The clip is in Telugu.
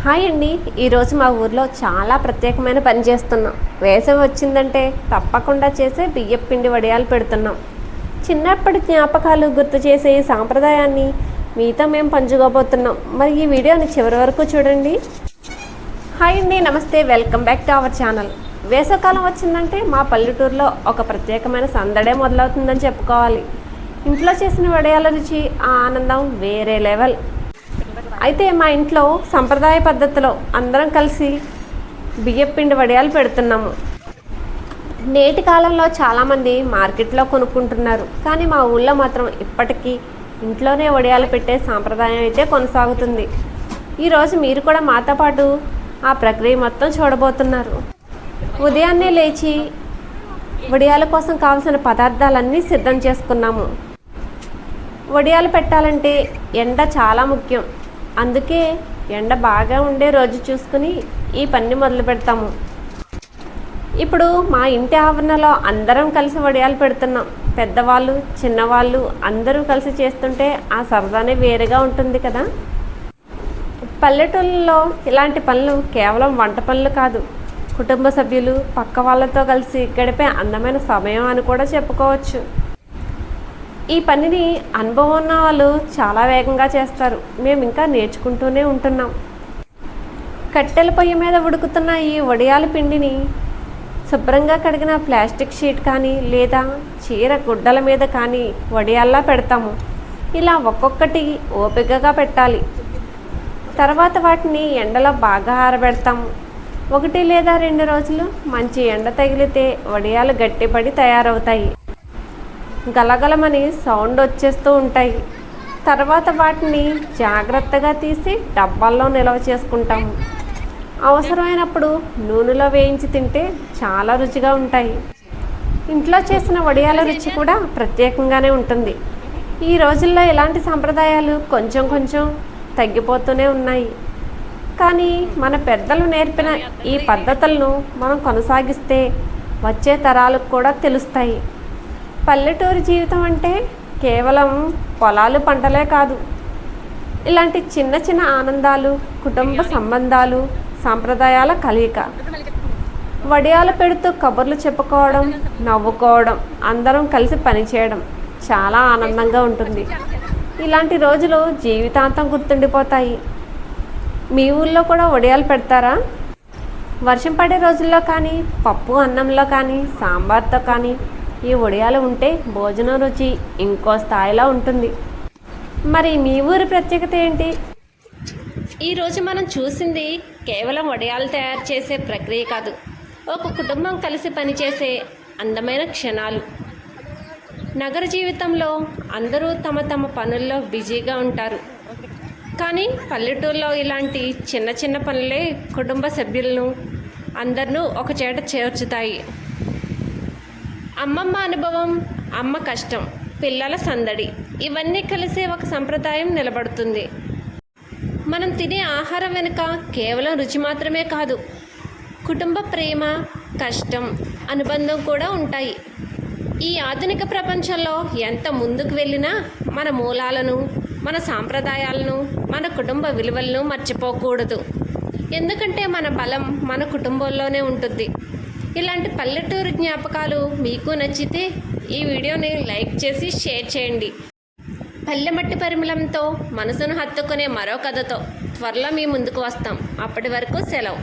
హాయ్ అండి. ఈరోజు మా ఊర్లో చాలా ప్రత్యేకమైన పని చేస్తున్నాం. వేసవి వచ్చిందంటే తప్పకుండా చేసే బియ్యపు పిండి వడియాలు పెడుతున్నాం. చిన్నప్పటి జ్ఞాపకాలు గుర్తు చేసే ఈ సాంప్రదాయాన్ని మీతో మేము పంచుకోబోతున్నాం. మరి ఈ వీడియోని చివరి వరకు చూడండి. హాయ్ అండి, నమస్తే, welcome back to our channel. వేసవికాలం వచ్చిందంటే మా పల్లెటూరులో ఒక ప్రత్యేకమైన సందడే మొదలవుతుందని చెప్పుకోవాలి. ఇంట్లో చేసిన వడియాల రుచి, ఆ ఆనందం వేరే లెవెల్. అయితే మా ఇంట్లో సంప్రదాయ పద్ధతిలో అందరం కలిసి బియ్యపు పిండి వడియాలు పెడుతున్నాము. నేటి కాలంలో చాలామంది మార్కెట్లో కొనుక్కుంటున్నారు, కానీ మా ఊళ్ళో మాత్రం ఇప్పటికీ ఇంట్లోనే వడియాలు పెట్టే సాంప్రదాయం అయితే కొనసాగుతుంది. ఈరోజు మీరు కూడా మాతో పాటు ఆ ప్రక్రియ మొత్తం చూడబోతున్నారు. ఉదయాన్నే లేచి వడియాల కోసం కావాల్సిన పదార్థాలన్నీ సిద్ధం చేసుకున్నాము. వడియాలు పెట్టాలంటే ఎండ చాలా ముఖ్యం. అందుకే ఎండ బాగా ఉండే రోజు చూసుకుని ఈ పని మొదలు పెడతాము. ఇప్పుడు మా ఇంటి ఆవరణలో అందరం కలిసి వడియాలు పెడుతున్నాం. పెద్దవాళ్ళు, చిన్నవాళ్ళు అందరూ కలిసి చేస్తుంటే ఆ సరదానే వేరుగా ఉంటుంది కదా. పల్లెటూళ్ళలో ఇలాంటి పనులు కేవలం వంట పనులు కాదు, కుటుంబ సభ్యులు, పక్క వాళ్ళతో కలిసి గడిపే అందమైన సమయం అని కూడా చెప్పుకోవచ్చు. ఈ పనిని అనుభవం ఉన్న వాళ్ళు చాలా వేగంగా చేస్తారు. మేము ఇంకా నేర్చుకుంటూనే ఉంటున్నాం. కట్టెల పొయ్యి మీద ఉడుకుతున్న ఈ వడియాల పిండిని శుభ్రంగా కడిగిన ప్లాస్టిక్ షీట్ కానీ లేదా చీర గుడ్డల మీద కానీ వడియాల్లా పెడతాము. ఇలా ఒక్కొక్కటి ఓపికగా పెట్టాలి. తర్వాత వాటిని ఎండలో బాగా ఆరబెడతాము. 1 లేదా 2 రోజులు మంచి ఎండ తగిలితే వడియాలు గట్టిపడి తయారవుతాయి. గలగలమని సౌండ్ వచ్చేస్తూ ఉంటాయి. తర్వాత వాటిని జాగ్రత్తగా తీసి డబ్బాల్లో నిల్వ చేసుకుంటాము. అవసరమైనప్పుడు నూనెలో వేయించి తింటే చాలా రుచిగా ఉంటాయి. ఇంట్లో చేసిన వడియాల రుచి కూడా ప్రత్యేకంగానే ఉంటుంది. ఈ రోజుల్లో ఇలాంటి సాంప్రదాయాలు కొంచెం కొంచెం తగ్గిపోతూనే ఉన్నాయి. కానీ మన పెద్దలు నేర్పిన ఈ పద్ధతులను మనం కొనసాగిస్తే వచ్చే తరాలకు కూడా తెలుస్తాయి. పల్లెటూరు జీవితం అంటే కేవలం పొలాలు, పంటలే కాదు. ఇలాంటి చిన్న చిన్న ఆనందాలు, కుటుంబ సంబంధాలు, సాంప్రదాయాల కలయిక. వడియాలు పెడుతూ కబుర్లు చెప్పుకోవడం, నవ్వుకోవడం, అందరం కలిసి పనిచేయడం చాలా ఆనందంగా ఉంటుంది. ఇలాంటి రోజులు జీవితాంతం గుర్తుండిపోతాయి. మీ ఊళ్ళో కూడా వడియాలు పెడతారా? వర్షం పడే రోజుల్లో కానీ, పప్పు అన్నంలో కానీ, సాంబార్తో కానీ ఈ వడియాలు ఉంటే భోజనం రుచి ఇంకో స్థాయిలో ఉంటుంది. మరి మీ ఊరి ప్రత్యేకత ఏంటి? ఈరోజు మనం చూసింది కేవలం వడియాలు తయారు చేసే ప్రక్రియ కాదు, ఒక కుటుంబం కలిసి పనిచేసే అందమైన క్షణాలు. నగర జీవితంలో అందరూ తమ తమ పనుల్లో బిజీగా ఉంటారు, కానీ పల్లెటూరులో ఇలాంటి చిన్న చిన్న పనులే కుటుంబ సభ్యులను అందరినూ ఒక చేట చేర్చుతాయి. అమ్మమ్మ అనుభవం, అమ్మ కష్టం, పిల్లల సందడి, ఇవన్నీ కలిసే ఒక సంప్రదాయం నిలబడుతుంది. మనం తినే ఆహారం వెనుక కేవలం రుచి మాత్రమే కాదు, కుటుంబ ప్రేమ, కష్టం, అనుబంధం కూడా ఉంటాయి. ఈ ఆధునిక ప్రపంచంలో ఎంత ముందుకు వెళ్ళినా మన మూలాలను, మన సాంప్రదాయాలను, మన కుటుంబ విలువలను మర్చిపోకూడదు. ఎందుకంటే మన బలం మన కుటుంబంలోనే ఉంటుంది. ఇలాంటి పల్లెటూరు జ్ఞాపకాలు మీకు నచ్చితే ఈ వీడియోని లైక్ చేసి షేర్ చేయండి. పల్లెమట్టి పరిమళంతో మనసును హత్తుకునే మరో కథతో త్వరలో మీ ముందుకు వస్తాం. అప్పటి వరకు సెలవు.